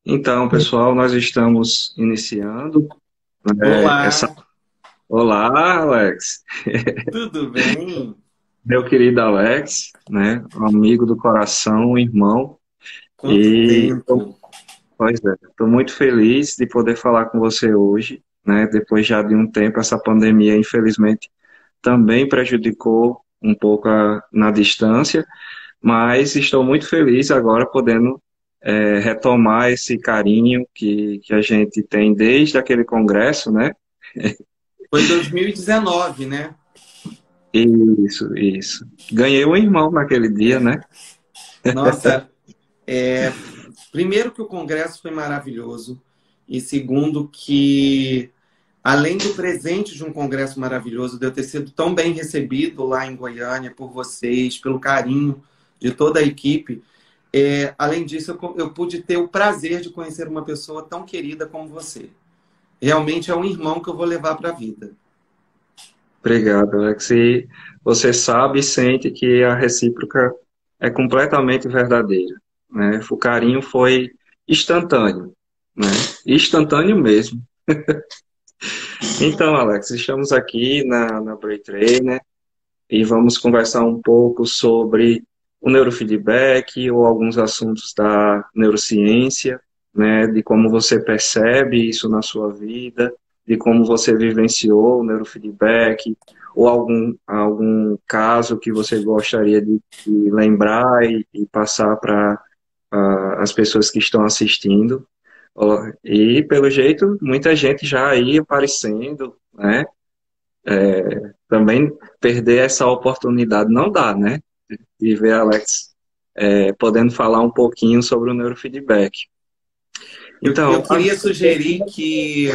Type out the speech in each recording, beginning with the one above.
Então, pessoal, nós estamos iniciando, essa. Olá, Olá, Alex, tudo bem? meu querido Alex, né? Um amigo do coração, um irmão, Quanto e tempo? pois é, estou muito feliz de poder falar com você hoje, né? Depois já de um tempo, essa pandemia, infelizmente, também prejudicou um pouco na distância, mas estou muito feliz agora podendo retomar esse carinho que a gente tem desde aquele congresso, né? Foi em 2019, né? Isso, isso. Ganhei um irmão naquele dia, É. né? Nossa, primeiro que o congresso foi maravilhoso e segundo que, além do presente de um congresso maravilhoso, de eu ter sido tão bem recebido lá em Goiânia por vocês, pelo carinho de toda a equipe, além disso, eu pude ter o prazer de conhecer uma pessoa tão querida como você. Realmente é um irmão que eu vou levar para a vida. Obrigado, Alex. E você sabe e sente que a recíproca é completamente verdadeira, né? O carinho foi instantâneo, né? Instantâneo mesmo. Então, Alex, estamos aqui na Brain Trainer e vamos conversar um pouco sobre o neurofeedback ou alguns assuntos da neurociência, né, de como você percebe isso na sua vida, de como você vivenciou o neurofeedback, ou algum caso que você gostaria de lembrar e passar para as pessoas que estão assistindo. Ó, e, pelo jeito, muita gente já aí aparecendo, né? Também perder essa oportunidade não dá, né? De ver Alex podendo falar um pouquinho sobre o neurofeedback. Eu Então, queria sugerir que,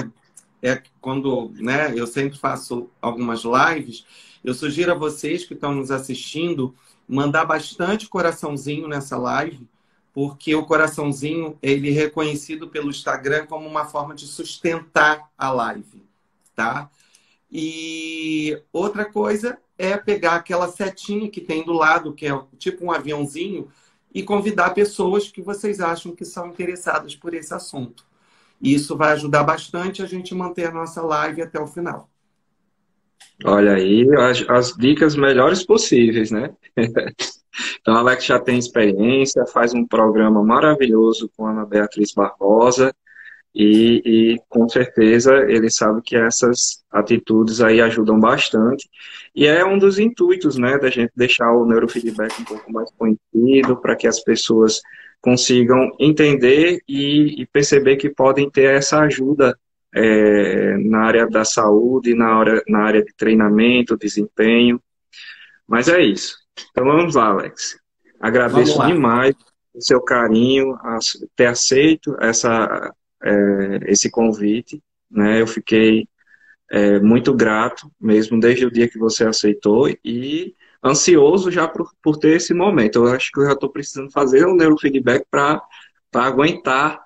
quando né, eu sempre faço algumas lives, eu sugiro a vocês que estão nos assistindo mandar bastante coraçãozinho nessa live, porque o coraçãozinho ele é reconhecido pelo Instagram como uma forma de sustentar a live, tá? E outra coisa é pegar aquela setinha que tem do lado, que é tipo um aviãozinho, e convidar pessoas que vocês acham que são interessadas por esse assunto. E isso vai ajudar bastante a gente manter a nossa live até o final. olha aí as dicas melhores possíveis, né? Então, Alex já tem experiência, faz um programa maravilhoso com a Ana Beatriz Barbosa, e com certeza ele sabe que essas atitudes aí ajudam bastante. E é um dos intuitos, né, da gente deixar o neurofeedback um pouco mais conhecido, para que as pessoas consigam entender e perceber que podem ter essa ajuda na área da saúde, na área de treinamento, desempenho. Mas é isso. Então vamos lá, Alex. Vamos Agradeço lá. demais o seu carinho, ter aceito esse convite, né? Eu fiquei muito grato, mesmo desde o dia que você aceitou, e ansioso já por ter esse momento. Eu acho que eu já estou precisando fazer um neurofeedback para aguentar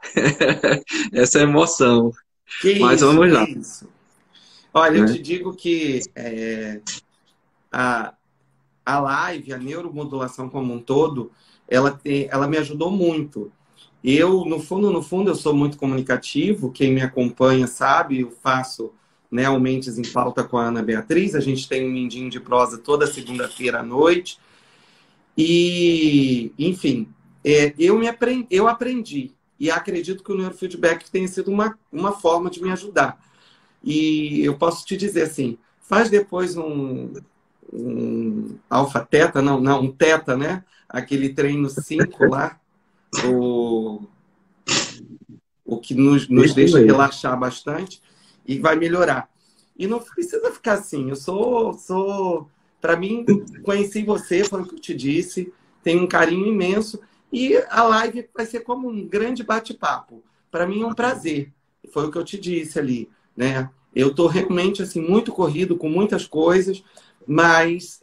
essa emoção. Que Mas isso, vamos que lá, isso. Olha, eu né? te digo que a, a live, a neuromodulação como um todo, ela me ajudou muito. Eu, no fundo, eu sou muito comunicativo. Quem me acompanha sabe, eu faço, né, o Mentes em Pauta com a Ana Beatriz. A gente tem um Mindinho de Prosa toda segunda-feira à noite. E, enfim, eu aprendi. E acredito que o neurofeedback tenha sido uma forma de me ajudar. E eu posso te dizer assim, faz depois um alfa-teta, não, um teta, né? Aquele treino 5 lá, o, o que nos Isso deixa mesmo. relaxar bastante e vai melhorar. E não precisa ficar assim. Para mim, conheci você, foi o que eu te disse, tenho um carinho imenso e a live vai ser como um grande bate-papo. Para mim é um prazer. Foi o que eu te disse ali, né? Eu estou realmente assim muito corrido com muitas coisas, mas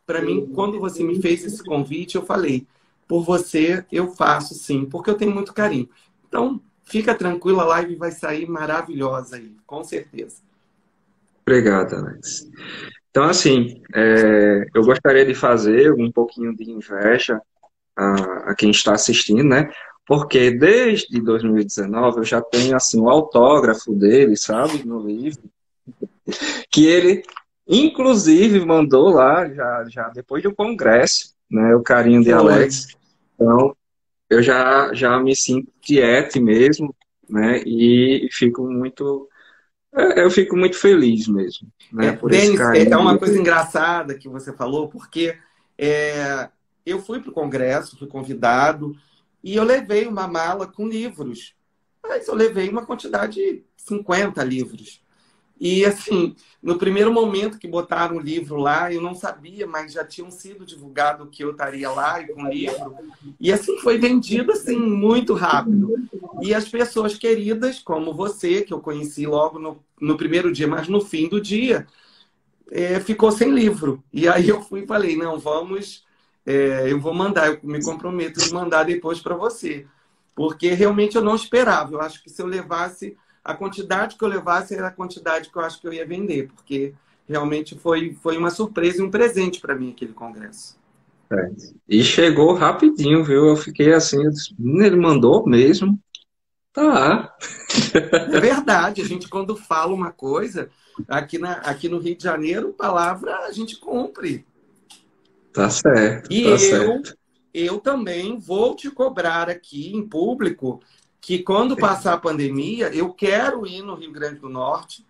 para mim, quando você me fez esse convite, eu falei, por você eu faço sim, porque eu tenho muito carinho. Então, fica tranquilo, a live vai sair maravilhosa aí, com certeza. Obrigado, Alex. Então, assim, eu gostaria de fazer um pouquinho de inveja a quem está assistindo, né? Porque desde 2019 eu já tenho assim o autógrafo dele, sabe, no livro, que ele inclusive mandou lá já depois do congresso, né, o carinho de Foi. Alex. Então, eu já me sinto tiete mesmo, né, e fico muito eu fico muito feliz mesmo, né, por esse Denis, é carinho uma coisa dele. engraçada que você falou, porque eu fui para o congresso, fui convidado, e eu levei uma mala com livros. Mas eu levei uma quantidade de 50 livros. E, assim, no primeiro momento que botaram o livro lá, eu não sabia, mas já tinham sido divulgado que eu estaria lá e com o livro. E, assim, foi vendido, assim, muito rápido. E as pessoas queridas, como você, que eu conheci logo no primeiro dia, mas no fim do dia, ficou sem livro. E aí eu fui e falei, não, vamos... eu vou mandar, eu me comprometo de mandar depois para você. Porque realmente eu não esperava. Eu acho que se eu levasse a quantidade que eu levasse era a quantidade que eu acho que eu ia vender, porque realmente foi uma surpresa e um presente para mim aquele congresso. É. E chegou rapidinho, viu? Eu fiquei assim, eu disse, ele mandou mesmo? Tá. É verdade, a gente quando fala uma coisa, aqui no Rio de Janeiro, palavra a gente cumpre. Tá certo, E tá eu, certo. eu também vou te cobrar aqui em público que quando passar a pandemia, eu quero ir no Rio Grande do Norte,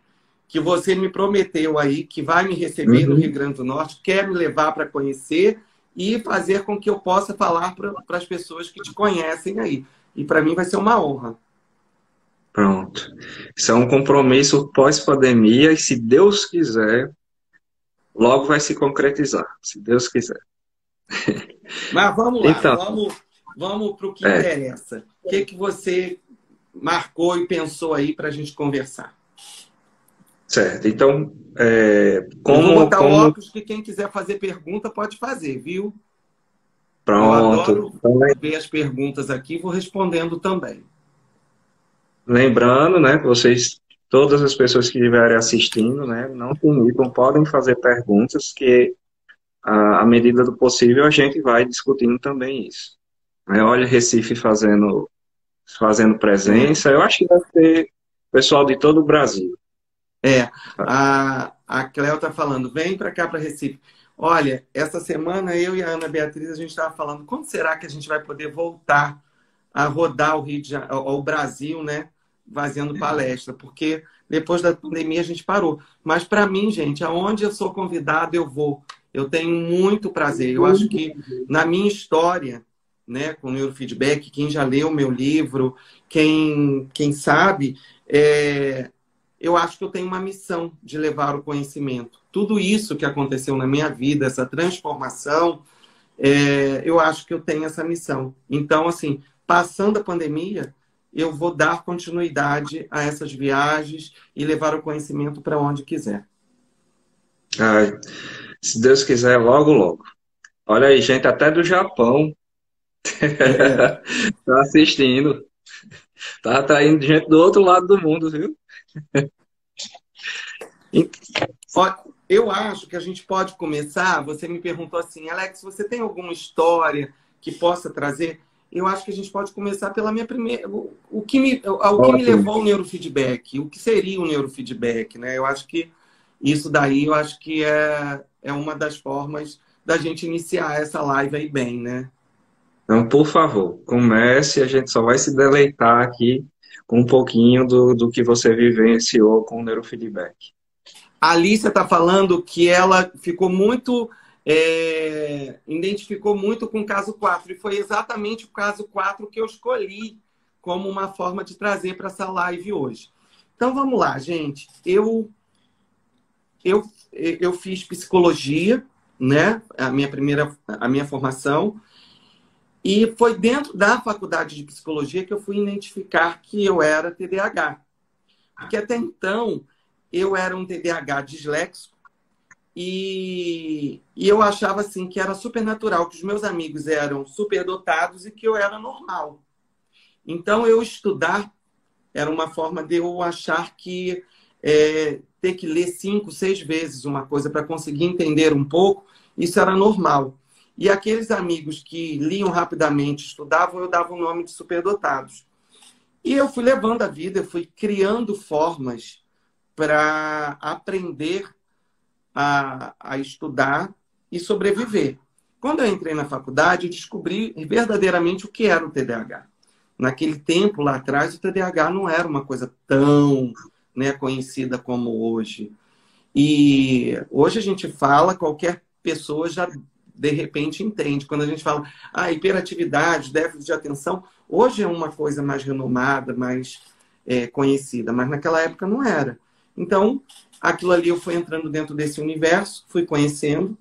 que você me prometeu aí que vai me receber no Rio Uhum. Grande do Norte, quer me levar para conhecer e fazer com que eu possa falar para as pessoas que te conhecem aí. E para mim vai ser uma honra. Pronto. Isso é um compromisso pós-pandemia e, se Deus quiser, logo vai se concretizar, se Deus quiser. Mas vamos lá, Então, vamos para o que é, interessa. O que, que você marcou e pensou aí para a gente conversar? certo. Então, Eu vou como, botar o como, óculos que quem quiser fazer pergunta pode fazer, viu? Eu pronto. adoro Então, ver as perguntas aqui, vou respondendo também. lembrando, né, vocês, todas as pessoas que estiverem assistindo, né, não se inibam, podem fazer perguntas que, à medida do possível, a gente vai discutindo também isso. Olha, Recife fazendo É, presença, eu acho que vai ter pessoal de todo o Brasil. É, a Cléo está falando, vem para cá, para Recife. Olha, essa semana eu e a Ana Beatriz, a gente estava falando, quando será que a gente vai poder voltar a rodar o Rio de Janeiro, o Brasil, né? Fazendo palestra, porque depois da pandemia a gente parou. Mas para mim, gente, aonde eu sou convidado, eu vou. Eu tenho muito prazer. Eu acho que na minha história, né, com o neurofeedback, quem já leu o meu livro, quem sabe, eu acho que eu tenho uma missão de levar o conhecimento. Tudo isso que aconteceu na minha vida, essa transformação, eu acho que eu tenho essa missão. Então, assim, passando a pandemia, eu vou dar continuidade a essas viagens e levar o conhecimento para onde quiser. Ai, se Deus quiser, logo, logo. Olha aí, gente até do Japão É, tá assistindo. Tá atraindo gente do outro lado do mundo, viu? E- ó, eu acho que a gente pode começar. Você me perguntou assim, Alex, você tem alguma história que possa trazer? Eu acho que a gente pode começar pela minha primeira. O que me Ótimo. levou ao neurofeedback? O que seria o neurofeedback, né? Eu acho que isso daí, eu acho que é uma das formas da gente iniciar essa live aí bem, né? Então, por favor, comece, a gente só vai se deleitar aqui com um pouquinho do que você vivenciou com o neurofeedback. A Alicia está falando que ela ficou muito. Identificou muito com o caso 4 e foi exatamente o caso 4 que eu escolhi como uma forma de trazer para essa live hoje. Então vamos lá, gente. Eu fiz psicologia, né? A minha formação. E foi dentro da faculdade de psicologia que eu fui identificar que eu era TDAH. Porque até então eu era um TDAH disléxico e eu achava assim que era super natural, que os meus amigos eram superdotados e que eu era normal. Então eu estudar era uma forma de eu achar que ter que ler 5, 6 vezes uma coisa para conseguir entender um pouco, isso era normal. E aqueles amigos que liam rapidamente, estudavam, eu dava o nome de superdotados. E eu fui levando a vida, eu fui criando formas para aprender a estudar e sobreviver. Quando eu entrei na faculdade, eu descobri verdadeiramente o que era o TDAH. Naquele tempo, lá atrás, o TDAH não era uma coisa tão, né, conhecida como hoje. E hoje a gente fala, qualquer pessoa já de repente entende. Quando a gente fala hiperatividade, déficit de atenção, hoje é uma coisa mais renomada, mais conhecida, mas naquela época não era. Então, aquilo ali eu fui entrando dentro desse universo, fui conhecendo,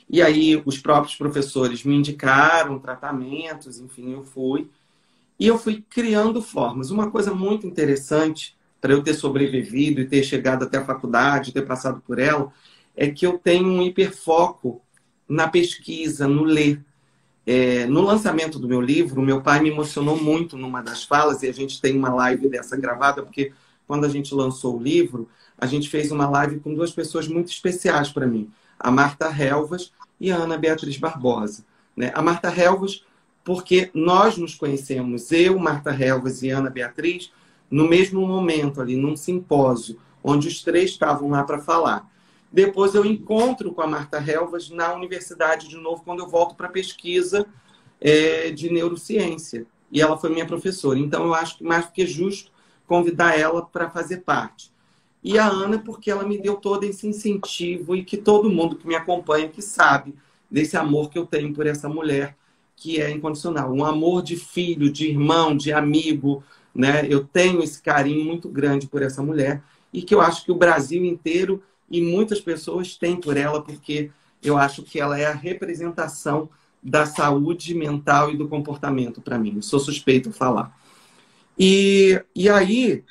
e aí os próprios professores me indicaram tratamentos, enfim, eu fui. E eu fui criando formas. Uma coisa muito interessante para eu ter sobrevivido e ter chegado até a faculdade, ter passado por ela, é que eu tenho um hiperfoco na pesquisa, no ler. No lançamento do meu livro, meu pai me emocionou muito numa das falas, e a gente tem uma live dessa gravada, porque quando a gente lançou o livro, a gente fez uma live com duas pessoas muito especiais para mim, a Marta Helvas e a Ana Beatriz Barbosa. Né? A Marta Helvas, porque nós nos conhecemos, eu, Marta Helvas e Ana Beatriz, no mesmo momento ali, num simpósio, onde os três estavam lá para falar. Depois eu encontro com a Marta Helvas na universidade de novo, quando eu volto para a pesquisa de neurociência. E ela foi minha professora. Então, eu acho que mais do que justo convidar ela para fazer parte. E a Ana, porque ela me deu todo esse incentivo e que todo mundo que me acompanha, que sabe desse amor que eu tenho por essa mulher, que é incondicional. Um amor de filho, de irmão, de amigo, né? Eu tenho esse carinho muito grande por essa mulher e que eu acho que o Brasil inteiro e muitas pessoas têm por ela, porque eu acho que ela é a representação da saúde mental e do comportamento para mim. Eu sou suspeito de falar. E aí,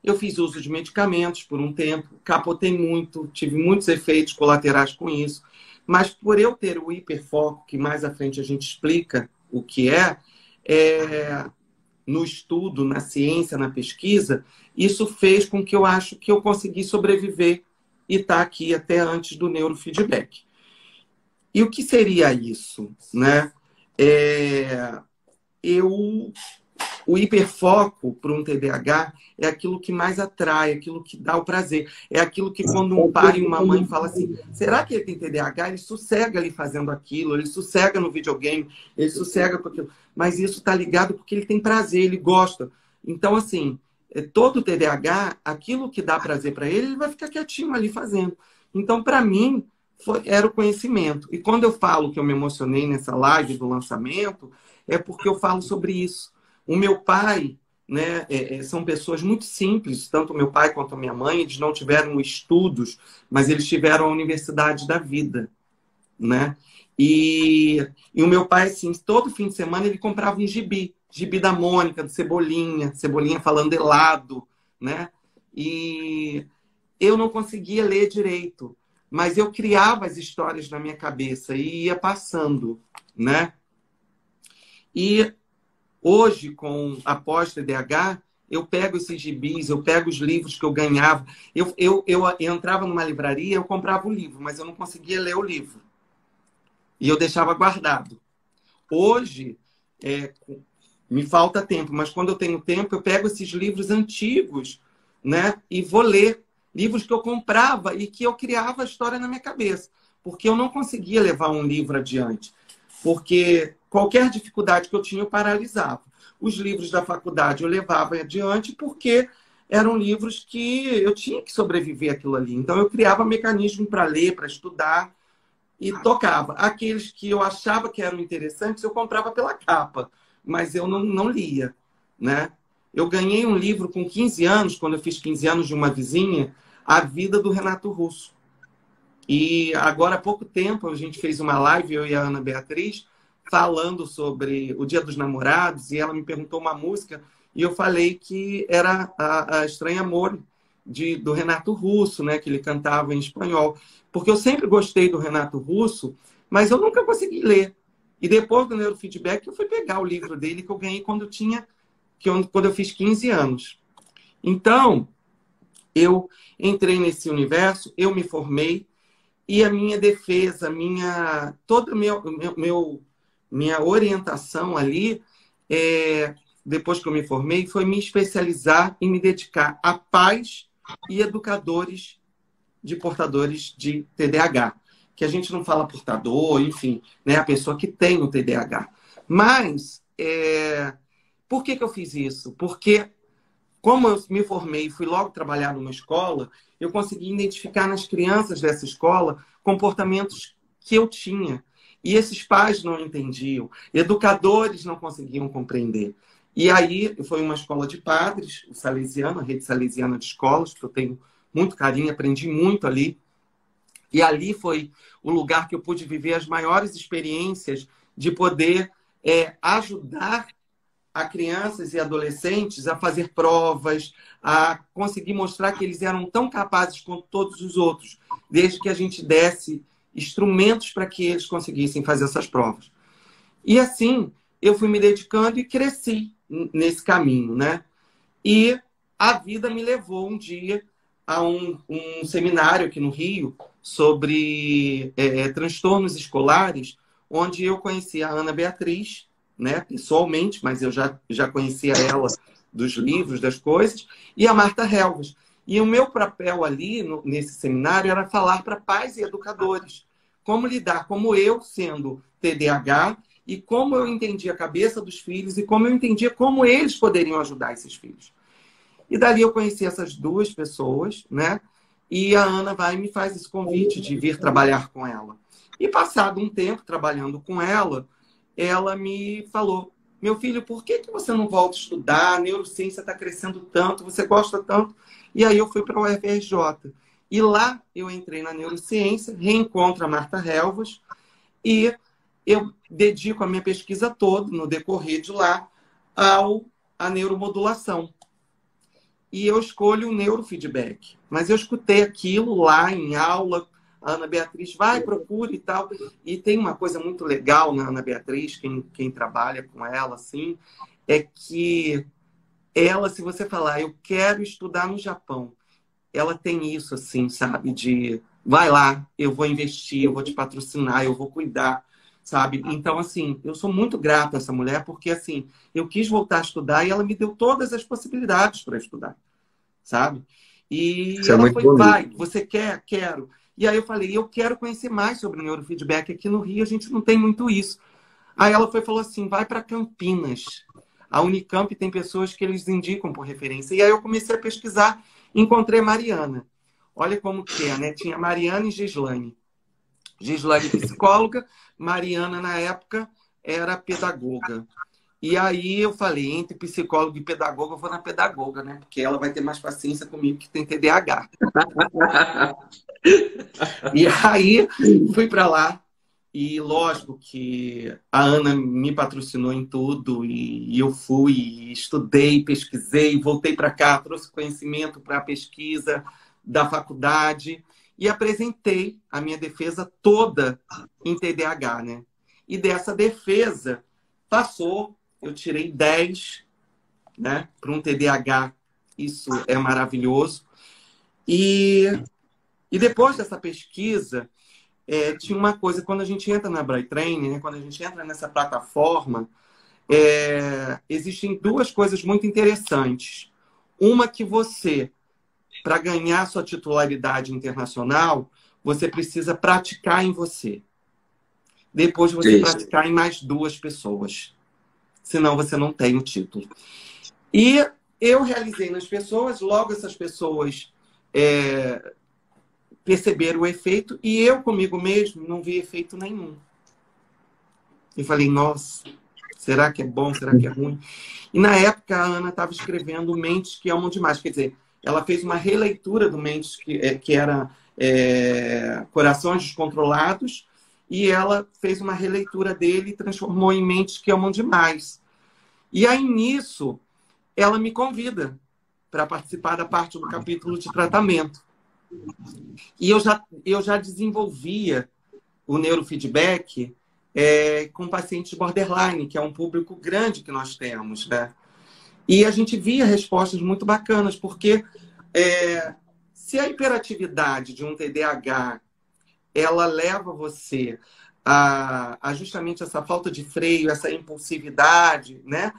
eu fiz uso de medicamentos por um tempo, capotei muito, tive muitos efeitos colaterais com isso, mas por eu ter o hiperfoco, que mais à frente a gente explica o que no estudo, na ciência, na pesquisa, isso fez com que eu acho que eu consegui sobreviver e estar aqui até antes do neurofeedback. E o que seria isso? Né? O hiperfoco para um TDAH é aquilo que mais atrai, aquilo que dá o prazer. É aquilo que quando um pai e uma mãe falam assim, será que ele tem TDAH? Ele sossega ali fazendo aquilo, ele sossega no videogame, ele sossega com aquilo. Mas isso está ligado porque ele tem prazer, ele gosta. Então, assim, todo TDAH, aquilo que dá prazer para ele, ele vai ficar quietinho ali fazendo. Então, para mim, era o conhecimento. E quando eu falo que eu me emocionei nessa live do lançamento, é porque eu falo sobre isso. O meu pai, né, são pessoas muito simples, tanto o meu pai quanto a minha mãe, eles não tiveram estudos, mas eles tiveram a universidade da vida, né? E o meu pai, assim, todo fim de semana ele comprava um gibi da Mônica, do Cebolinha falando helado, né? E eu não conseguia ler direito, mas eu criava as histórias na minha cabeça e ia passando, né? E hoje, com a pós-TDAH, eu pego esses gibis, eu pego os livros que eu ganhava. Eu entrava numa livraria, eu comprava o livro, mas eu não conseguia ler o livro. E eu deixava guardado. Hoje, me falta tempo, mas quando eu tenho tempo, eu pego esses livros antigos, né, e vou ler. Livros que eu comprava e que eu criava a história na minha cabeça. Porque eu não conseguia levar um livro adiante. Porque qualquer dificuldade que eu tinha, eu paralisava. Os livros da faculdade eu levava adiante porque eram livros que eu tinha que sobreviver aquilo ali. Então, eu criava mecanismo para ler, para estudar e tocava. Aqueles que eu achava que eram interessantes, eu comprava pela capa, mas eu não lia, né? Eu ganhei um livro com 15 anos, quando eu fiz 15 anos de uma vizinha, A Vida do Renato Russo. E agora, há pouco tempo, a gente fez uma live, eu e a Ana Beatriz, falando sobre o Dia dos Namorados, e ela me perguntou uma música, e eu falei que era a Estranho Amor, do Renato Russo, né, que ele cantava em espanhol. Porque eu sempre gostei do Renato Russo, mas eu nunca consegui ler. E depois do neurofeedback, eu fui pegar o livro dele, que eu ganhei quando eu fiz 15 anos. Então, eu entrei nesse universo, eu me formei, E a minha defesa, toda minha orientação ali, depois que eu me formei, foi me especializar e me dedicar a pais e educadores de portadores de TDAH. Que a gente não fala portador, enfim, né, a pessoa que tem o TDAH. Mas, por que eu fiz isso? Porque, como eu me formei e fui logo trabalhar numa escola, eu consegui identificar nas crianças dessa escola comportamentos que eu tinha. E esses pais não entendiam, educadores não conseguiam compreender. E aí, foi uma escola de padres, o Salesiano, a rede salesiana de escolas, que eu tenho muito carinho, aprendi muito ali. E ali foi o lugar que eu pude viver as maiores experiências de poder ajudar a crianças e adolescentes a fazer provas, a conseguir mostrar que eles eram tão capazes quanto todos os outros, desde que a gente desse instrumentos para que eles conseguissem fazer essas provas. E assim, eu fui me dedicando e cresci nesse caminho, né? E a vida me levou um dia a um seminário aqui no Rio sobre transtornos escolares, onde eu conheci a Ana Beatriz, né, pessoalmente, mas eu já conhecia ela dos livros, das coisas, e a Marta Helves. E o meu papel ali, nesse seminário, era falar para pais e educadores como lidar, como eu, sendo TDAH, e como eu entendia a cabeça dos filhos e como eu entendia como eles poderiam ajudar esses filhos. E dali eu conheci essas duas pessoas, né? E a Ana vai e me faz esse convite de vir trabalhar com ela. E passado um tempo trabalhando com ela, ela me falou: meu filho, por que você não volta a estudar? A neurociência está crescendo tanto, você gosta tanto. E aí eu fui para o UFRJ. E lá eu entrei na neurociência, reencontro a Marta Helves, e eu dedico a minha pesquisa toda, no decorrer de lá, à neuromodulação. E eu escolho o neurofeedback. Mas eu escutei aquilo lá em aula. A Ana Beatriz vai, procura e tal. E tem uma coisa muito legal na Ana Beatriz, quem trabalha com ela, assim, é que ela, se você falar, eu quero estudar no Japão, ela tem isso, assim, sabe? De, vai lá, eu vou investir, eu vou te patrocinar, eu vou cuidar, sabe? Então, assim, eu sou muito grata a essa mulher, porque, assim, eu quis voltar a estudar e ela me deu todas as possibilidades para estudar, sabe? E Isso é ela muito foi, bonito. vai, você quer? Quero. E aí eu falei, eu quero conhecer mais sobre neurofeedback. Aqui no Rio a gente não tem muito isso. Aí ela falou assim, vai para Campinas. A Unicamp tem pessoas que eles indicam por referência. E aí eu comecei a pesquisar, encontrei Mariana. Olha como que é, né? Tinha Mariana e Gislane. Gislane psicóloga, Mariana na época era pedagoga. E aí eu falei, entre psicólogo e pedagoga, eu vou na pedagoga, né? Porque ela vai ter mais paciência comigo que tem TDAH. E aí fui para lá. E lógico que a Ana me patrocinou em tudo. E eu fui, estudei, pesquisei, voltei para cá, trouxe conhecimento para a pesquisa da faculdade. E apresentei a minha defesa toda em TDAH, né? E dessa defesa passou. Eu tirei 10, né, para um TDAH. Isso é maravilhoso. E depois dessa pesquisa, tinha uma coisa, quando a gente entra na Bright Training, né, quando a gente entra nessa plataforma, existem duas coisas muito interessantes. Uma que você, para ganhar sua titularidade internacional, você precisa praticar em você. Depois você Isso. praticar em mais 2 pessoas. Senão você não tem o título. E eu realizei nas pessoas, logo essas pessoas perceberam o efeito, e eu comigo mesmo não vi efeito nenhum. E falei, nossa, será que é bom, será que é ruim? E na época a Ana estava escrevendo Mentes que Amam Demais, quer dizer, ela fez uma releitura do Mentes que era Corações Descontrolados, e ela fez uma releitura dele e transformou em Mentes que Amam Demais. E aí, nisso, ela me convida para participar da parte do capítulo de tratamento. E eu já desenvolvia o neurofeedback com pacientes borderline, que é um público grande que nós temos, né? E a gente via respostas muito bacanas, porque se a hiperatividade de um TDAH ela leva você a justamente essa falta de freio, essa impulsividade, né?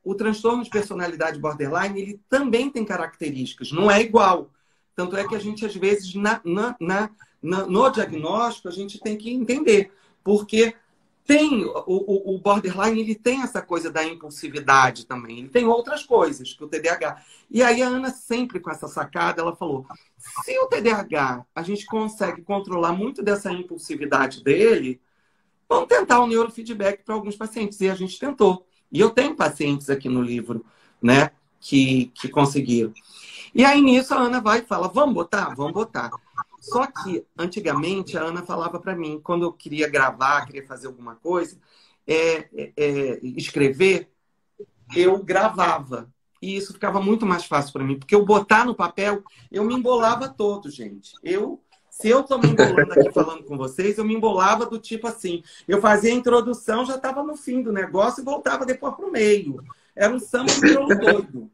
O transtorno de personalidade borderline, ele também tem características, não é igual. Tanto é que a gente, às vezes, no diagnóstico, a gente tem que entender. Porque tem o borderline, ele tem essa coisa da impulsividade também. Ele tem outras coisas que o TDAH. E aí a Ana, sempre com essa sacada, ela falou, se o TDAH, a gente consegue controlar muito dessa impulsividade dele, vamos tentar o neurofeedback para alguns pacientes. E a gente tentou. E eu tenho pacientes aqui no livro, né, que conseguiram. E aí, nisso, a Ana vai e fala, vamos botar? Vamos botar. Só que, antigamente, a Ana falava para mim, quando eu queria gravar, queria fazer alguma coisa, escrever, eu gravava. E isso ficava muito mais fácil para mim, porque eu botar no papel, eu me embolava todo, gente. Se eu estou me embolando aqui falando com vocês, eu me embolava do tipo assim, eu fazia a introdução, já estava no fim do negócio e voltava depois para o meio. Era um samba de crioulo doido.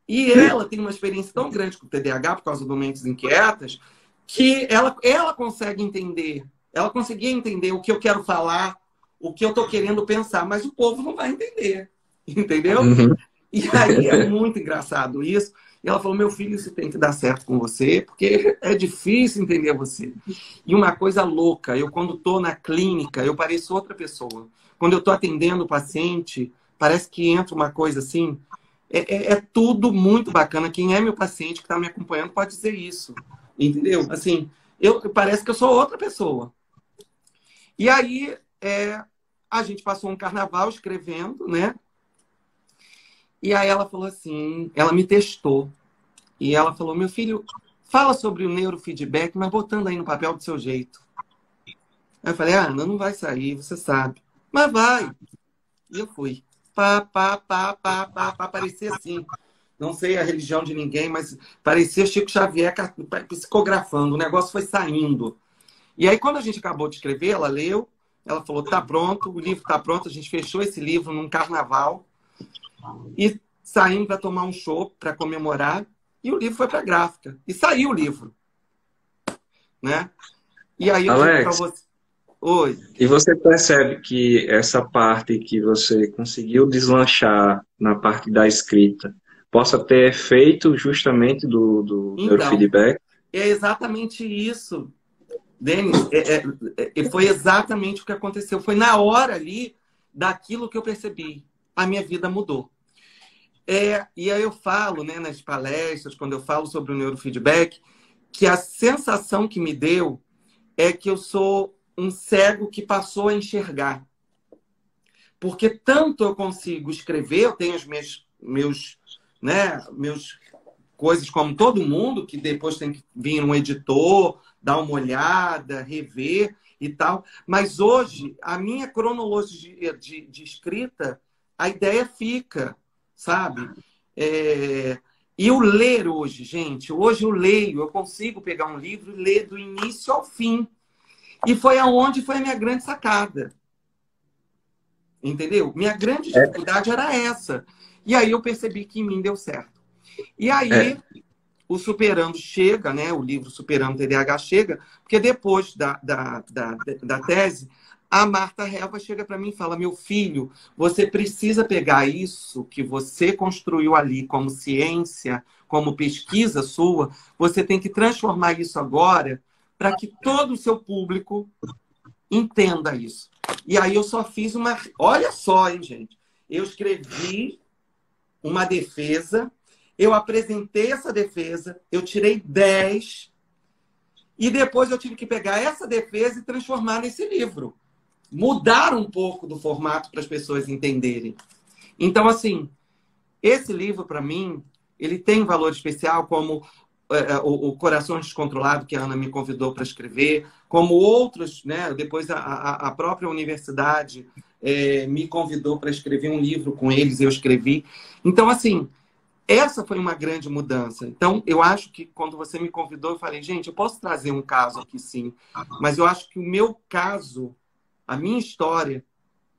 E ela tem uma experiência tão grande com o TDAH, por causa do Mentes Inquietas, que ela consegue entender, ela conseguia entender o que eu quero falar, o que eu estou querendo pensar, mas o povo não vai entender, entendeu? Uhum. E aí é muito engraçado isso. E ela falou, meu filho, isso tem que dar certo com você, porque é difícil entender você. E uma coisa louca, eu quando estou na clínica, eu pareço outra pessoa. Quando eu estou atendendo o paciente, parece que entra uma coisa assim, é tudo muito bacana. Quem é meu paciente que está me acompanhando pode dizer isso, entendeu? Assim, parece que eu sou outra pessoa. E aí, a gente passou um carnaval escrevendo, né? E aí ela falou assim, ela me testou. E ela falou, meu filho, fala sobre o neurofeedback, mas botando aí no papel do seu jeito. Aí eu falei, Ana, não vai sair, você sabe. Mas vai. E eu fui. Parecia assim. Não sei a religião de ninguém, mas parecia Chico Xavier psicografando. O negócio foi saindo. E aí, quando a gente acabou de escrever, ela leu, ela falou, tá pronto, o livro tá pronto. A gente fechou esse livro num carnaval. E saímos para tomar um chopp para comemorar. E o livro foi para a gráfica. E saiu o livro. Né? E aí eu digo para Alex, você... Oi. e você percebe que essa parte que você conseguiu deslanchar na parte da escrita possa ter feito justamente do Então, neurofeedback? é exatamente isso, Denis. Foi exatamente o que aconteceu. Foi na hora ali daquilo que eu percebi. A minha vida mudou. E aí eu falo, né, nas palestras, quando eu falo sobre o neurofeedback, que a sensação que me deu é que eu sou um cego que passou a enxergar. Porque tanto eu consigo escrever, eu tenho os meus coisas como todo mundo, que depois tem que vir um editor, dar uma olhada, rever e tal. Mas hoje, a minha cronologia de escrita, a ideia fica, sabe? E o ler hoje, gente, hoje eu leio, eu consigo pegar um livro e ler do início ao fim. E foi aonde foi a minha grande sacada. Entendeu? Minha grande dificuldade era essa. E aí eu percebi que em mim deu certo. E aí o Superando chega, né? O livro Superando TDAH chega, porque depois da tese, a Marta Helva chega para mim e fala, meu filho, você precisa pegar isso que você construiu ali como ciência, como pesquisa sua, você tem que transformar isso agora para que todo o seu público entenda isso. E aí eu só fiz uma... Olha só, hein, gente? Eu escrevi uma defesa, eu apresentei essa defesa, eu tirei 10 e depois eu tive que pegar essa defesa e transformar nesse livro. Mudar um pouco do formato para as pessoas entenderem. Então, assim, esse livro, para mim, ele tem um valor especial, como o Coração Descontrolado, que a Ana me convidou para escrever, como outros, né? Depois a própria universidade me convidou para escrever um livro com eles, eu escrevi. Então, assim, essa foi uma grande mudança. Então, eu acho que quando você me convidou, eu falei, gente, eu posso trazer um caso aqui, sim, mas eu acho que o meu caso, a minha história,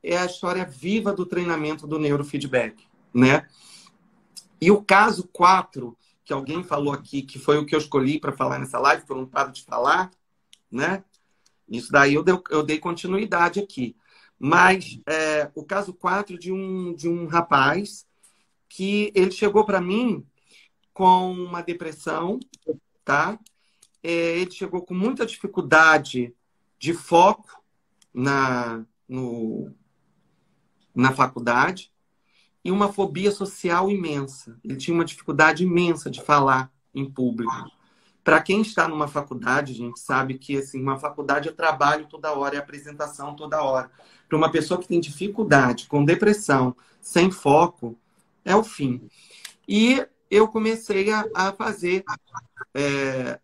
é a história viva do treinamento do neurofeedback, né? E o caso 4, que alguém falou aqui, que foi o que eu escolhi para falar nessa live, que eu não paro de falar, né? Isso daí eu dei continuidade aqui. Mas o caso 4 de um rapaz que ele chegou para mim com uma depressão, tá? Ele chegou com muita dificuldade de foco na, no, na faculdade e uma fobia social imensa. Ele tinha uma dificuldade imensa de falar em público. Para quem está numa faculdade, a gente sabe que assim, uma faculdade é trabalho toda hora, é apresentação toda hora. Para uma pessoa que tem dificuldade, com depressão, sem foco, é o fim. E eu comecei a fazer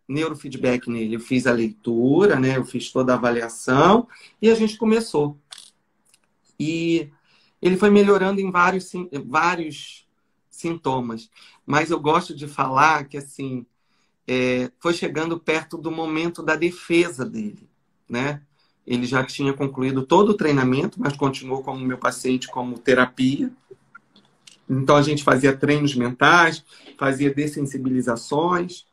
neurofeedback nele. Eu fiz a leitura, né? Eu fiz toda a avaliação e a gente começou. E ele foi melhorando em vários sintomas. Mas eu gosto de falar que assim, foi chegando perto do momento da defesa dele, né? Ele já tinha concluído todo o treinamento, mas continuou como meu paciente, como terapia. Então, a gente fazia treinos mentais, fazia dessensibilizações.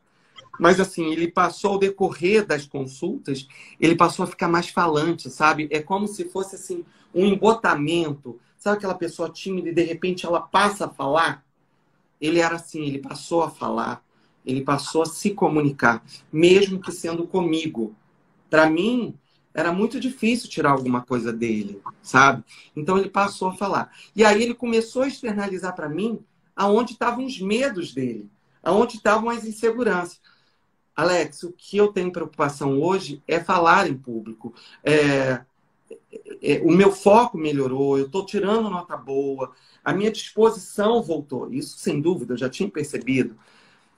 Mas, assim, ele passou, ao decorrer das consultas, ele passou a ficar mais falante, sabe? É como se fosse, assim, um embotamento. Sabe aquela pessoa tímida e, de repente, ela passa a falar? Ele era assim, ele passou a falar. Ele passou a se comunicar, mesmo que sendo comigo. Para mim, era muito difícil tirar alguma coisa dele, sabe? Então, ele passou a falar. E aí, ele começou a externalizar para mim aonde estavam os medos dele, aonde estavam as inseguranças. Alex, o que eu tenho preocupação hoje é falar em público. O meu foco melhorou, eu estou tirando nota boa, a minha disposição voltou. Isso, sem dúvida, eu já tinha percebido.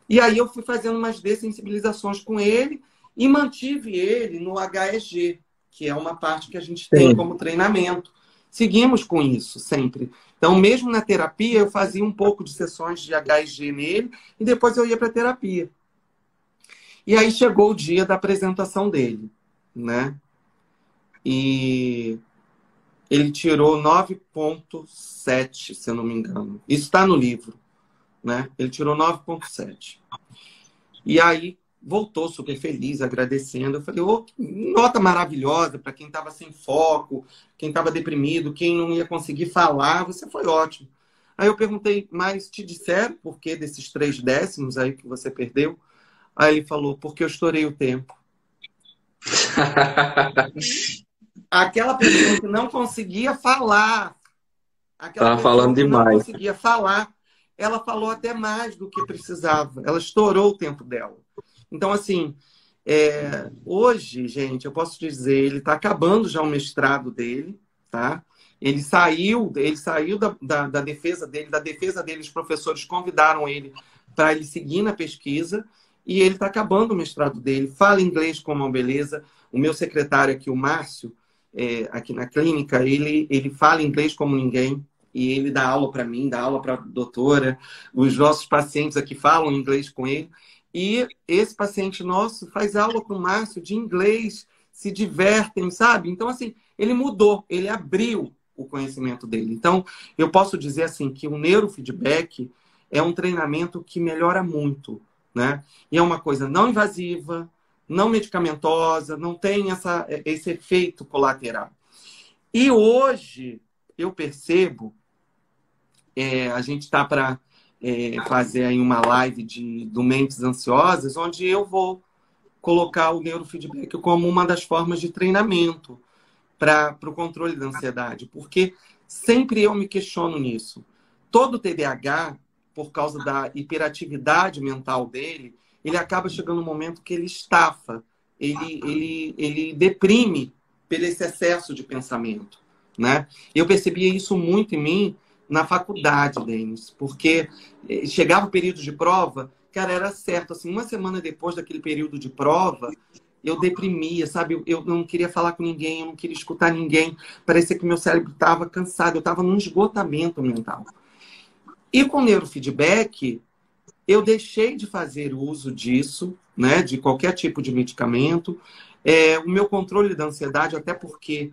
E aí eu fui fazendo umas dessensibilizações com ele e mantive ele no HEG, que é uma parte que a gente tem como treinamento. Seguimos com isso sempre. Então, mesmo na terapia, eu fazia um pouco de sessões de HEG nele e depois eu ia para a terapia. E aí chegou o dia da apresentação dele, né? E ele tirou 9,7, se eu não me engano. Isso está no livro, né? Ele tirou 9,7. E aí voltou super feliz, agradecendo. Eu falei, nota maravilhosa para quem estava sem foco, quem estava deprimido, quem não ia conseguir falar, você foi ótimo. Aí eu perguntei, mas te disseram por que desses 3 décimos aí que você perdeu? Aí ele falou, porque eu estourei o tempo. Aquela pessoa que não conseguia falar, Tava falando demais. ela falou até mais do que precisava. Ela estourou o tempo dela. Então, assim, hoje, gente, eu posso dizer, ele está acabando já o mestrado dele, tá? Ele saiu da defesa dele, os professores convidaram ele para ele seguir na pesquisa, e ele está acabando o mestrado dele, fala inglês com uma beleza. O meu secretário aqui, o Márcio, aqui na clínica, ele fala inglês como ninguém, e ele dá aula para mim, dá aula para a doutora. Os nossos pacientes aqui falam inglês com ele. E esse paciente nosso faz aula com o Márcio de inglês, se divertem, sabe? Então, assim, ele mudou, ele abriu o conhecimento dele. Então, eu posso dizer assim que o neurofeedback é um treinamento que melhora muito, né? E é uma coisa não invasiva, não medicamentosa, não tem esse efeito colateral. E hoje, eu percebo, a gente está para fazer aí uma live do Mentes Ansiosas, onde eu vou colocar o neurofeedback como uma das formas de treinamento para o controle da ansiedade, porque sempre eu me questiono nisso. Todo TDAH, por causa da hiperatividade mental dele, ele acaba chegando um momento que ele estafa, ele deprime pelo esse excesso de pensamento, né? Eu percebia isso muito em mim na faculdade, Denis, porque chegava o período de prova, cara, era certo, assim, uma semana depois daquele período de prova, eu deprimia, sabe? Eu não queria falar com ninguém, eu não queria escutar ninguém, parecia que meu cérebro estava cansado, eu estava num esgotamento mental. E com o neurofeedback, eu deixei de fazer uso disso, né, de qualquer tipo de medicamento. O meu controle da ansiedade, até porque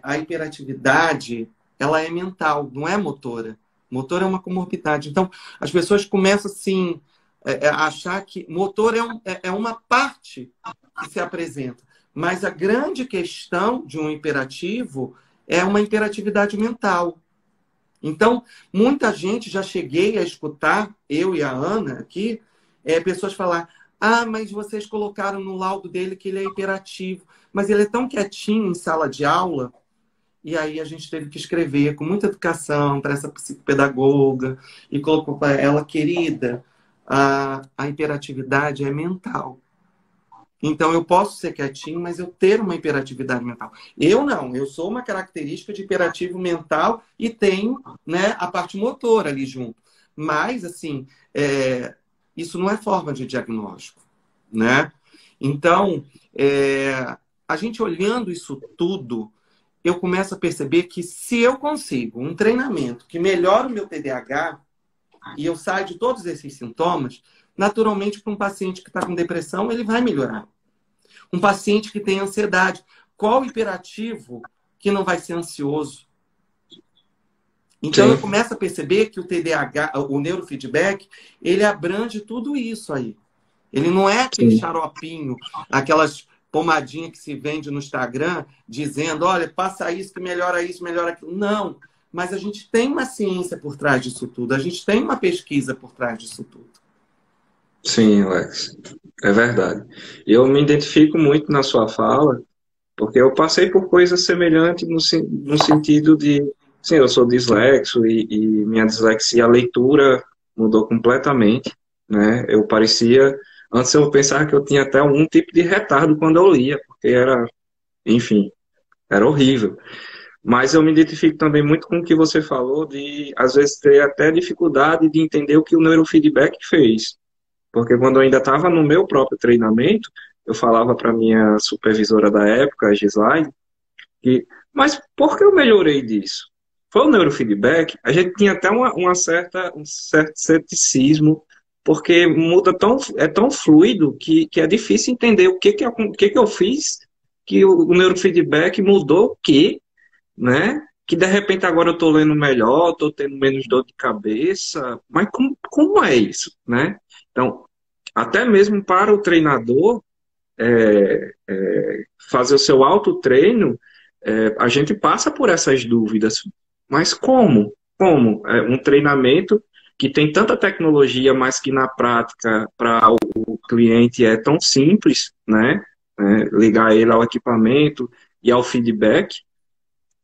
a hiperatividade, ela é mental, não é motora. Motor é uma comorbidade. Então, as pessoas começam, assim, a achar que motor é uma parte que se apresenta. Mas a grande questão de um hiperativo é uma hiperatividade mental. Então, muita gente, já cheguei a escutar, eu e a Ana aqui, pessoas falar: ah, mas vocês colocaram no laudo dele que ele é hiperativo, mas ele é tão quietinho em sala de aula. E aí a gente teve que escrever com muita educação para essa psicopedagoga e colocou para ela: querida, a hiperatividade é mental. Então, eu posso ser quietinho, mas eu ter uma hiperatividade mental. Eu não, eu sou uma característica de hiperativo mental e tenho, né, a parte motora ali junto. Mas, assim, isso não é forma de diagnóstico, né? Então, a gente olhando isso tudo, eu começo a perceber que se eu consigo um treinamento que melhora o meu TDAH e eu saio de todos esses sintomas, naturalmente, para um paciente que está com depressão, ele vai melhorar. Um paciente que tem ansiedade, qual hiperativo que não vai ser ansioso? Então, Sim. eu começo a perceber que o TDAH, o neurofeedback, ele abrange tudo isso aí. Ele não é aquele Sim. xaropinho, aquelas pomadinhas que se vende no Instagram, dizendo: olha, passa isso, que melhora isso, melhora aquilo. Não. Mas a gente tem uma ciência por trás disso tudo. A gente tem uma pesquisa por trás disso tudo. Sim, Alex, é verdade. Eu me identifico muito na sua fala, porque eu passei por coisas semelhantes no sentido de, sim, eu sou dislexo e minha dislexia, a leitura mudou completamente, né? Antes eu pensava que eu tinha até algum tipo de retardo quando eu lia, porque enfim, era horrível. Mas eu me identifico também muito com o que você falou de, às vezes, ter até dificuldade de entender o que o neurofeedback fez. Porque quando eu ainda estava no meu próprio treinamento, eu falava para minha supervisora da época, a Gislaine, mas por que eu melhorei disso? Foi o neurofeedback, a gente tinha até um certo ceticismo, porque é tão fluido que é difícil entender o que eu fiz, que o neurofeedback mudou o quê, né? Que de repente agora eu estou lendo melhor, estou tendo menos dor de cabeça, mas como é isso, né? Então, até mesmo para o treinador fazer o seu autotreino, a gente passa por essas dúvidas. Mas como? Como? É um treinamento que tem tanta tecnologia, mas que na prática, para o cliente, é tão simples, né? Ligar ele ao equipamento e ao feedback.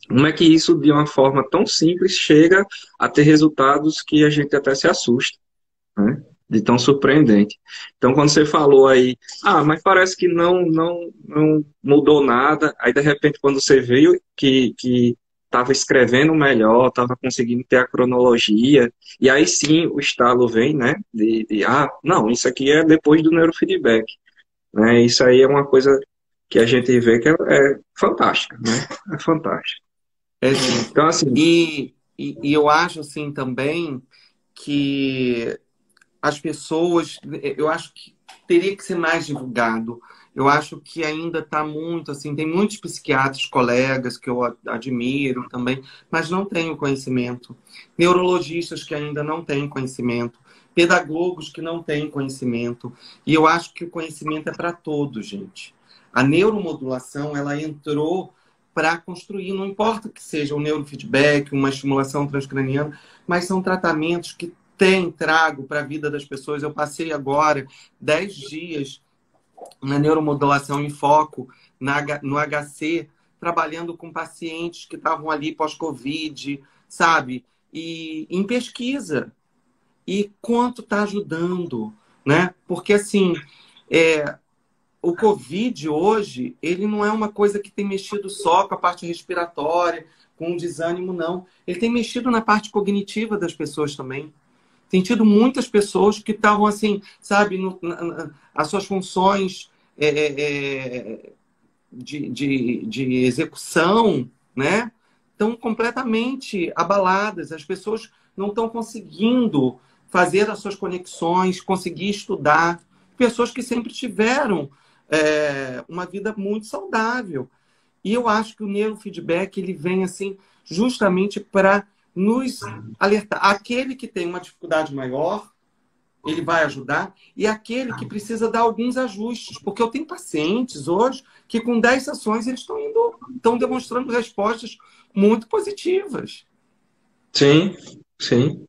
Como é que isso, de uma forma tão simples, chega a ter resultados que a gente até se assusta, né? De tão surpreendente. Então, quando você falou aí, mas parece que não mudou nada, aí de repente, quando você veio que estava escrevendo melhor, estava conseguindo ter a cronologia, e aí sim o estalo vem, né? Não, isso aqui é depois do neurofeedback, né? Isso aí é uma coisa que a gente vê que é fantástica, né? É fantástica. Sim. Então, assim, E eu acho, assim, também que as pessoas, eu acho que teria que ser mais divulgado. Eu acho que ainda está muito, assim, tem muitos psiquiatras, colegas que eu admiro também, mas não têm o conhecimento. Neurologistas que ainda não têm conhecimento. Pedagogos que não têm conhecimento. E eu acho que o conhecimento é para todos, gente. A neuromodulação, ela entrou para construir, não importa que seja um neurofeedback, uma estimulação transcraniana, mas são tratamentos que trago para a vida das pessoas. Eu passei agora 10 dias na neuromodulação em foco, no HC, trabalhando com pacientes que estavam ali pós-Covid, sabe? E em pesquisa. E quanto está ajudando, né? Porque, assim, o Covid hoje, ele não é uma coisa que tem mexido só com a parte respiratória, com o desânimo, não. Ele tem mexido na parte cognitiva das pessoas também. Tem tido muitas pessoas que estavam assim, sabe, as suas funções de execução, né? Estão completamente abaladas. As pessoas não estão conseguindo fazer as suas conexões, conseguir estudar. Pessoas que sempre tiveram uma vida muito saudável. E eu acho que o neurofeedback ele vem assim justamente para nos alertar. Aquele que tem uma dificuldade maior, ele vai ajudar, e aquele que precisa dar alguns ajustes. Porque eu tenho pacientes hoje que com 10 sessões eles estão demonstrando respostas muito positivas. Sim, sim.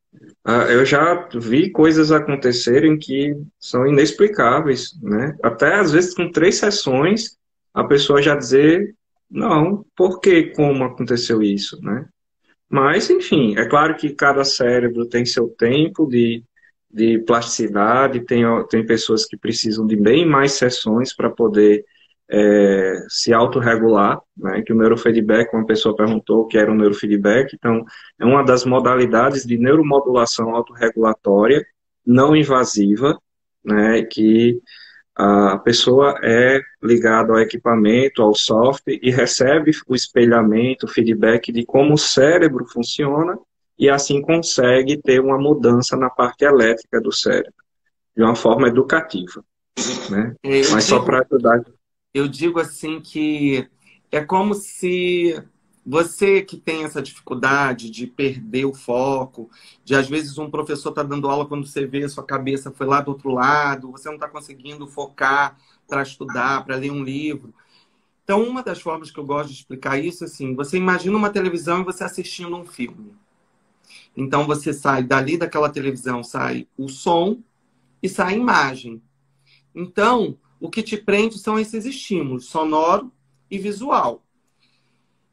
Eu já vi coisas acontecerem que são inexplicáveis, né? Até às vezes com 3 sessões, a pessoa já dizer, não, por que, como aconteceu isso, né? Mas, enfim, é claro que cada cérebro tem seu tempo de plasticidade, tem pessoas que precisam de bem mais sessões para poder se autorregular, né? Que o neurofeedback, uma pessoa perguntou o que era o neurofeedback, então, é uma das modalidades de neuromodulação autorregulatória não invasiva, né? Que a pessoa é ligada ao equipamento, ao software, e recebe o espelhamento, o feedback de como o cérebro funciona, e assim consegue ter uma mudança na parte elétrica do cérebro, de uma forma educativa, né? Mas só para ajudar. Eu digo assim que é como se você que tem essa dificuldade de perder o foco, de às vezes um professor está dando aula quando você vê a sua cabeça foi lá do outro lado, você não está conseguindo focar para estudar, para ler um livro. Então, uma das formas que eu gosto de explicar isso é assim, você imagina uma televisão e você assistindo um filme. Então, você sai dali daquela televisão, sai o som e sai a imagem. Então, o que te prende são esses estímulos, sonoro e visual.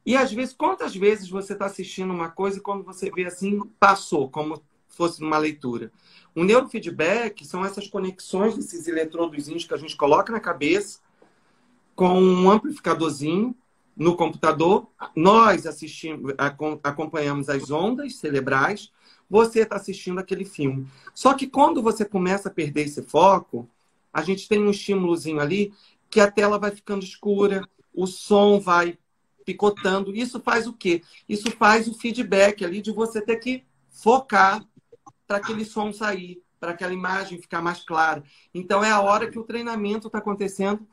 E às vezes, quantas vezes você está assistindo uma coisa e quando você vê assim, passou, como fosse numa leitura. O neurofeedback são essas conexões desses eletrodozinhos que a gente coloca na cabeça com um amplificadorzinho no computador. Nós assistimos, acompanhamos as ondas cerebrais, você está assistindo aquele filme. Só que quando você começa a perder esse foco, a gente tem um estímulozinho ali que a tela vai ficando escura, o som vai picotando. Isso faz o quê? Isso faz o feedback ali de você ter que focar para aquele som sair, para aquela imagem ficar mais clara. Então, é a hora que o treinamento está acontecendo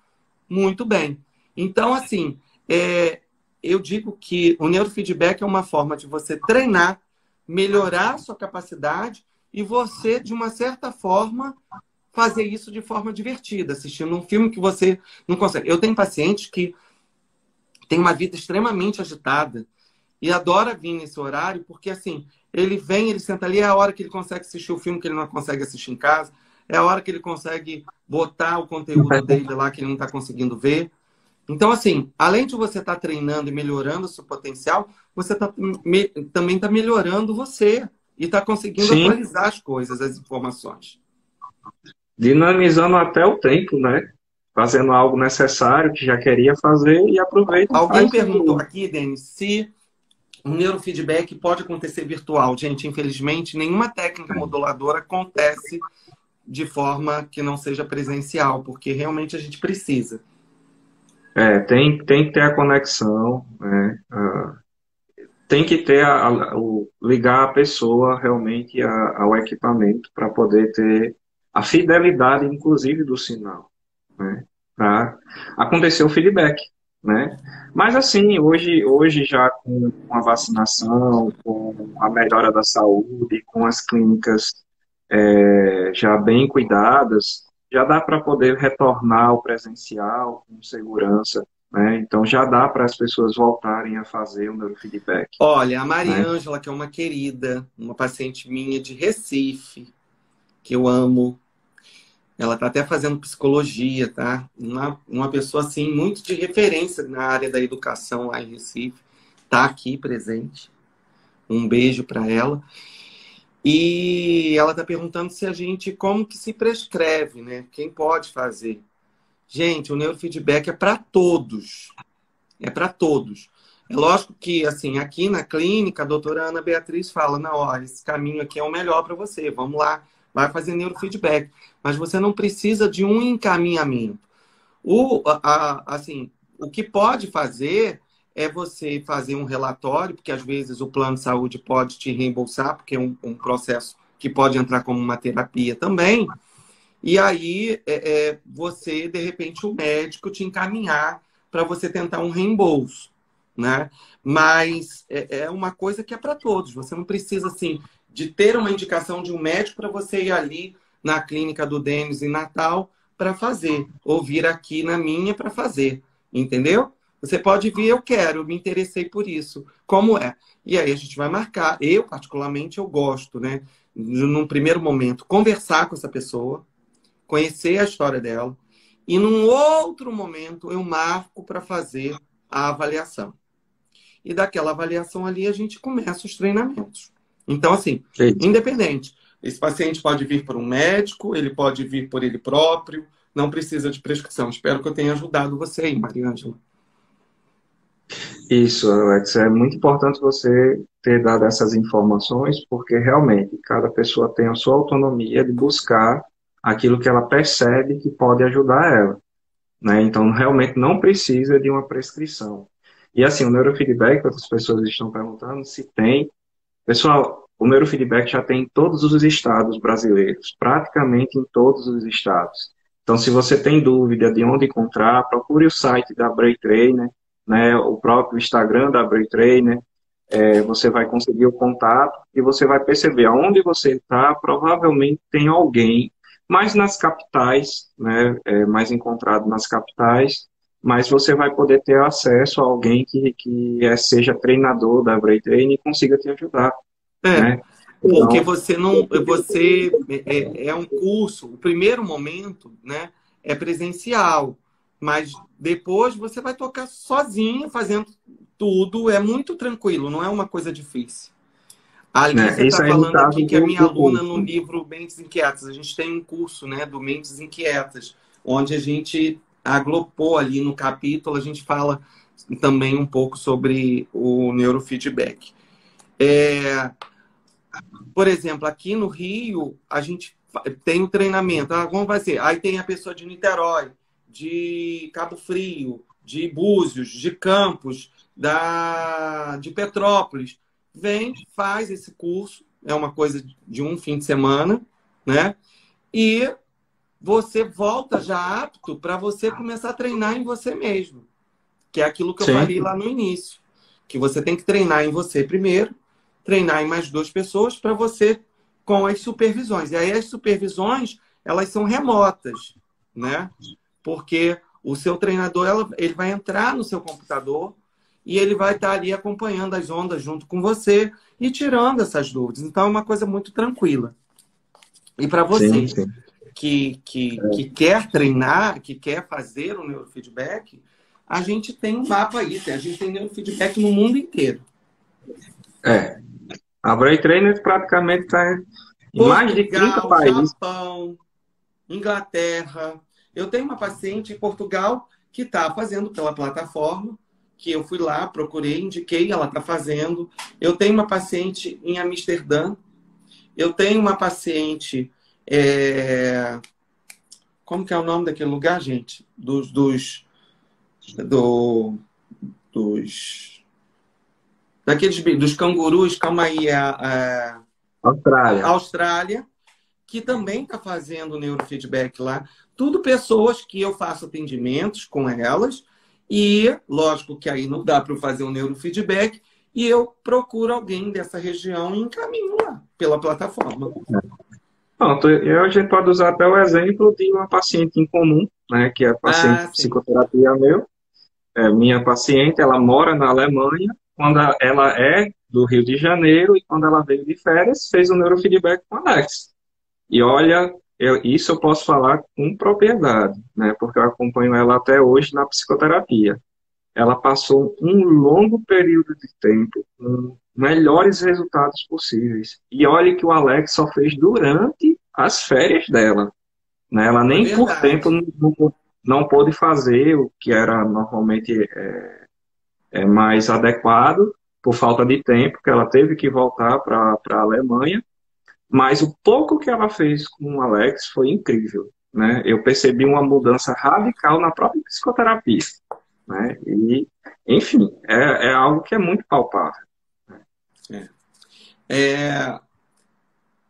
muito bem. Então, assim, eu digo que o neurofeedback é uma forma de você treinar, melhorar a sua capacidade e você, de uma certa forma, fazer isso de forma divertida, assistindo um filme que você não consegue. Eu tenho pacientes que têm uma vida extremamente agitada e adora vir nesse horário porque, assim, ele vem, ele senta ali, é a hora que ele consegue assistir o filme que ele não consegue assistir em casa, é a hora que ele consegue botar o conteúdo dele lá que ele não está conseguindo ver. Então, assim, além de você estar treinando e melhorando o seu potencial, você também está melhorando você e está conseguindo Sim, atualizar as coisas, as informações. dinamizando até o tempo, né? Fazendo algo necessário que já queria fazer e aproveita e Alguém faz perguntou tudo. aqui, Denis, se o neurofeedback pode acontecer virtual. Gente, infelizmente, nenhuma técnica moduladora acontece de forma que não seja presencial, porque realmente a gente precisa. Tem que ter a conexão, né? Tem que ter ligar a pessoa realmente ao equipamento para poder ter a fidelidade, inclusive, do sinal, né? Para acontecer o feedback, né? Mas assim, hoje já com a vacinação, com a melhora da saúde, com as clínicas já bem cuidadas, já dá para poder retornar ao presencial com segurança, né? Então já dá para as pessoas voltarem a fazer o neurofeedback, Olha, a né? Mariângela, que é uma querida, uma paciente minha de Recife, que eu amo, ela está até fazendo psicologia, tá? Uma pessoa, assim, muito de referência na área da educação lá em Recife, está aqui presente. Um beijo para ela. E ela está perguntando se a gente, como que se prescreve, né? Quem pode fazer? Gente, o neurofeedback é para todos. É para todos. É lógico que, assim, aqui na clínica, a doutora Ana Beatriz fala, não, ó, esse caminho aqui é o melhor para você, vamos lá, vai fazer neurofeedback. Mas você não precisa de um encaminhamento. Assim, o que pode fazer é você fazer um relatório, porque às vezes o plano de saúde pode te reembolsar, porque é um processo que pode entrar como uma terapia também. E aí, você, de repente, o médico te encaminhar para você tentar um reembolso, né? Mas é uma coisa que é para todos. Você não precisa, assim, de ter uma indicação de um médico para você ir ali na clínica do Denis em Natal para fazer, ou vir aqui na minha para fazer, entendeu? Você pode vir, eu quero, eu me interessei por isso. Como é? E aí a gente vai marcar. Eu, particularmente, eu gosto, né? Num primeiro momento, conversar com essa pessoa, conhecer a história dela. E num outro momento, eu marco para fazer a avaliação. E daquela avaliação ali, a gente começa os treinamentos. Então, assim, independente. Esse paciente pode vir por um médico, ele pode vir por ele próprio, não precisa de prescrição. Espero que eu tenha ajudado você aí, Mariângela. Isso, Alex, é muito importante você ter dado essas informações, porque realmente cada pessoa tem a sua autonomia de buscar aquilo que ela percebe que pode ajudar ela, né? Então, realmente não precisa de uma prescrição. E assim, o neurofeedback, outras pessoas estão perguntando se tem. Pessoal, o neurofeedback já tem em todos os estados brasileiros, praticamente em todos os estados. Então, se você tem dúvida de onde encontrar, procure o site da Brain Trainer, né, o próprio Instagram da Brain Trainer, você vai conseguir o contato e você vai perceber aonde você está, provavelmente tem alguém, mais nas capitais, né, mais encontrado nas capitais, mas você vai poder ter acesso a alguém que seja treinador da Brain Training e consiga te ajudar, né? Porque Então, você não, você é um curso, o primeiro momento, né, é presencial, mas depois você vai tocar sozinho, fazendo tudo, é muito tranquilo, não é uma coisa difícil. Ali você isso está aí no falando caso aqui que a minha do aluna no curso. livro Mentes Inquietas, a gente tem um curso, né, do Mentes Inquietas, onde a gente agrupou ali no capítulo, a gente fala também um pouco sobre o neurofeedback. Por exemplo, aqui no Rio, a gente tem o treinamento. Como vai ser? Aí tem a pessoa de Niterói, de Cabo Frio, de Búzios, de Campos, de Petrópolis. Vem, faz esse curso, é uma coisa de um fim de semana, né? E você volta já apto para você começar a treinar em você mesmo, que é aquilo que eu falei lá no início, que você tem que treinar em você primeiro, treinar em mais 2 pessoas para você com as supervisões. E aí as supervisões, elas são remotas, né? Porque o seu treinador, ele vai entrar no seu computador e ele vai estar ali acompanhando as ondas junto com você e tirando essas dúvidas. Então, é uma coisa muito tranquila. E para você que quer treinar, que quer fazer o neurofeedback, a gente tem um mapa aí. A gente tem neurofeedback no mundo inteiro. A Brain Trainer praticamente está em mais de 30 Portugal, países. Japão, Inglaterra. Eu tenho uma paciente em Portugal que está fazendo pela plataforma, que eu fui lá, procurei, indiquei, ela está fazendo. Eu tenho uma paciente em Amsterdã. Eu tenho uma paciente... Como que é o nome daquele lugar, gente? Dos cangurus, calma aí, Austrália, que também está fazendo neurofeedback lá. Tudo pessoas que eu faço atendimentos com elas e, lógico que aí não dá para eu fazer um neurofeedback e eu procuro alguém dessa região e encaminho lá pela plataforma. Pronto, a gente pode usar até o exemplo de uma paciente em comum, né, que é paciente de psicoterapia minha paciente, ela mora na Alemanha, quando ela é do Rio de Janeiro e quando ela veio de férias, fez um neurofeedback com a Alex. E olha, isso eu posso falar com propriedade, né, porque eu acompanho ela até hoje na psicoterapia. Ela passou um longo período de tempo com melhores resultados possíveis. E olha que o Alex só fez durante as férias dela, né? Ela nem por tempo não pôde fazer o que era normalmente mais adequado, por falta de tempo, que ela teve que voltar para a Alemanha. Mas o pouco que ela fez com o Alex foi incrível, né? Eu percebi uma mudança radical na própria psicoterapia, né? E, enfim, é algo que é muito palpável.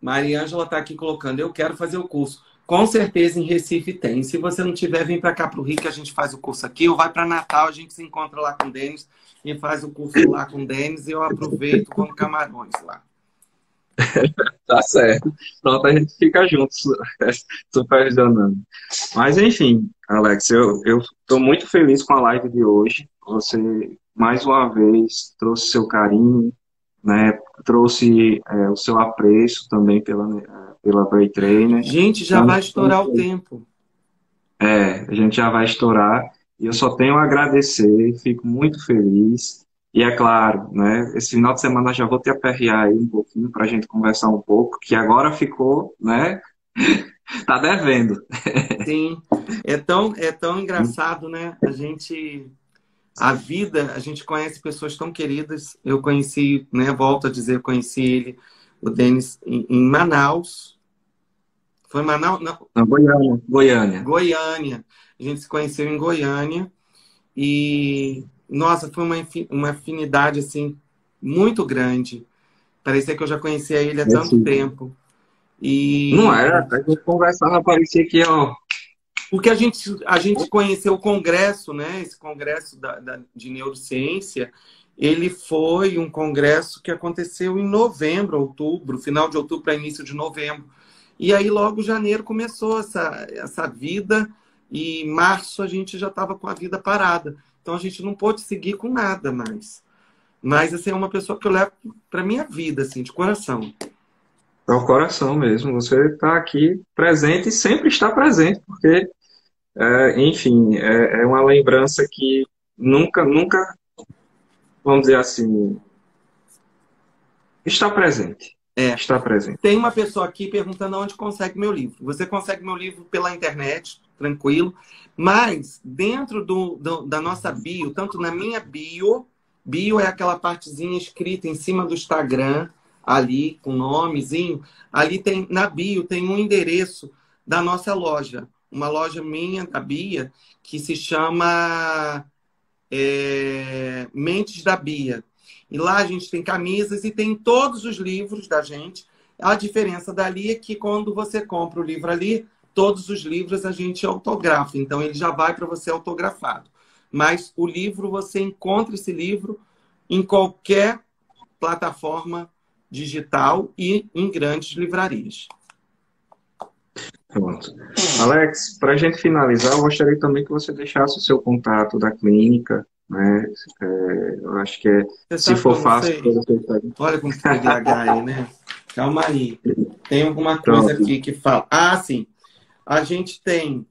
Maria Ângela está aqui colocando, eu quero fazer o curso. Com certeza em Recife tem. Se você não tiver, vem para cá para o Rio que a gente faz o curso aqui, ou vai para Natal, a gente se encontra lá com o Denis e faz o curso lá com o Denis e eu aproveito como camarões lá. Tá certo. Pronto, a gente fica junto, supervisionando. Mas, enfim, Alex, eu estou muito feliz com a live de hoje. Você, mais uma vez, trouxe seu carinho, né? Trouxe o seu apreço também pela Brain Trainer. Gente, já Então, vai estourar o tempo. a gente já vai estourar. E eu só tenho a agradecer, fico muito feliz. E é claro, né? Esse final de semana eu já vou te aperrear aí um pouquinho para a gente conversar um pouco, que agora ficou, né? Tá devendo. Sim, é tão engraçado, né? A vida, a gente conhece pessoas tão queridas. Eu conheci, né? Volto a dizer, eu conheci ele, o Denis, em Manaus. Foi Manaus? Não, Não, Goiânia. Goiânia. Goiânia. A gente se conheceu em Goiânia e, nossa, foi uma afinidade, assim, muito grande. Parecia que eu já conhecia ele há tanto Esse- tempo. Não E era, a gente conversava, parecia que, ó, porque a gente conheceu o congresso, né? Esse congresso de neurociência, ele foi um congresso que aconteceu em novembro, outubro, final de outubro para início de novembro. E aí, logo janeiro, começou essa vida, e em março a gente já estava com a vida parada. Então a gente não pôde seguir com nada mais. Mas assim, é uma pessoa que eu levo para minha vida, assim, de coração. é o coração mesmo. Você está aqui presente e sempre está presente, porque, enfim, é uma lembrança que nunca, vamos dizer assim, está presente. É. Está presente. Tem uma pessoa aqui perguntando onde consegue meu livro. Você consegue meu livro pela internet, tranquilo. Mas dentro da nossa bio, tanto na minha bio é aquela partezinha escrita em cima do Instagram, ali, com nomezinho. Ali tem, na bio, tem um endereço da nossa loja. Uma loja minha, da Bia, que se chama Mentes da Bia. E lá a gente tem camisas e tem todos os livros da gente. A diferença dali é que quando você compra o livro ali, todos os livros a gente autografa. Então ele já vai para você autografado. Mas o livro, você encontra esse livro em qualquer plataforma digital e em grandes livrarias. Pronto. Alex, para a gente finalizar, eu gostaria também que você deixasse o seu contato da clínica, né? Eu acho que Você se sabe que for eu não fácil para sei? você. Olha como fica TDAH aí, né? Calma aí. Tem alguma coisa Pronto. aqui que fala. Ah, sim. A gente tem.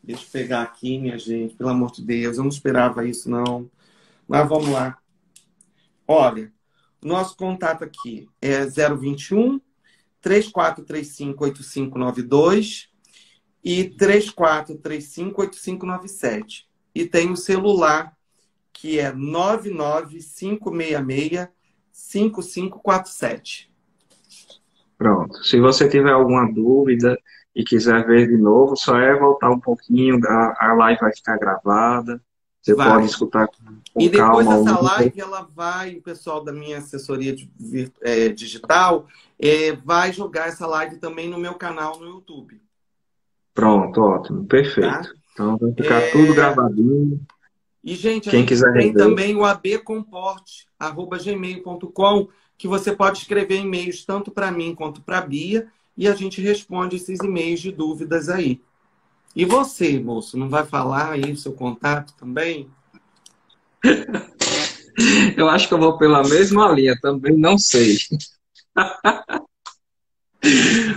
Deixa eu pegar aqui, minha gente, pelo amor de Deus, eu não esperava isso, não. Mas vamos lá. Olha, nosso contato aqui é 021 3435 8592 e 3435 8597. E tem o celular, que é 99566 5547. Pronto. Se você tiver alguma dúvida e quiser ver de novo, só é voltar um pouquinho, a live vai ficar gravada. Você pode Vai. escutar E com depois calma o essa número. live, ela vai, o pessoal da minha assessoria digital vai jogar essa live também no meu canal no YouTube, Pronto, ótimo, tá? perfeito. Então vai ficar tudo É, gravadinho. e, gente, a Quem gente quiser tem rever, também o abcomporte@gmail.com, que você pode escrever e-mails tanto para mim quanto para a Bia, e a gente responde esses e-mails de dúvidas aí. E você, moço, não vai falar aí o seu contato também? eu acho que eu vou pela mesma linha, também não sei.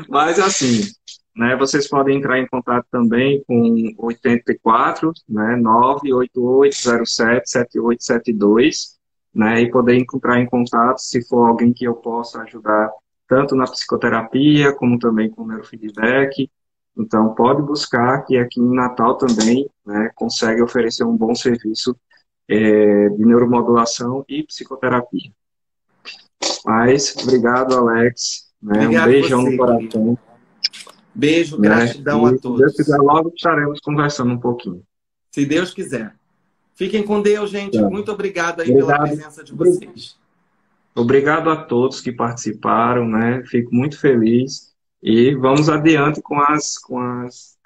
Mas assim, né, vocês podem entrar em contato também com 84, né, 988077872, né, e poder entrar em contato se for alguém que eu possa ajudar tanto na psicoterapia como também com neurofeedback. Então pode buscar que aqui em Natal também, né, consegue oferecer um bom serviço de neuromodulação e psicoterapia. Mas obrigado, Alex, né, um Obrigado beijão no você, querido. coração. Beijo, Né? gratidão a E se Deus quiser, todos. logo estaremos conversando um pouquinho. Se Deus quiser. Fiquem com Deus, gente. Então, Muito obrigado aí pela obrigado. presença de vocês. Obrigado a todos que participaram, né? Fico muito feliz. E vamos adiante com as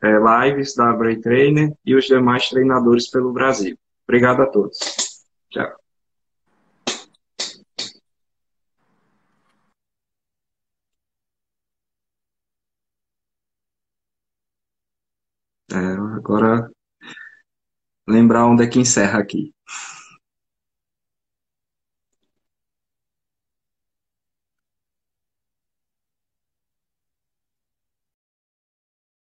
lives da Brain Trainer e os demais treinadores pelo Brasil. Obrigado a todos. Tchau. É, agora lembrar onde é que encerra aqui.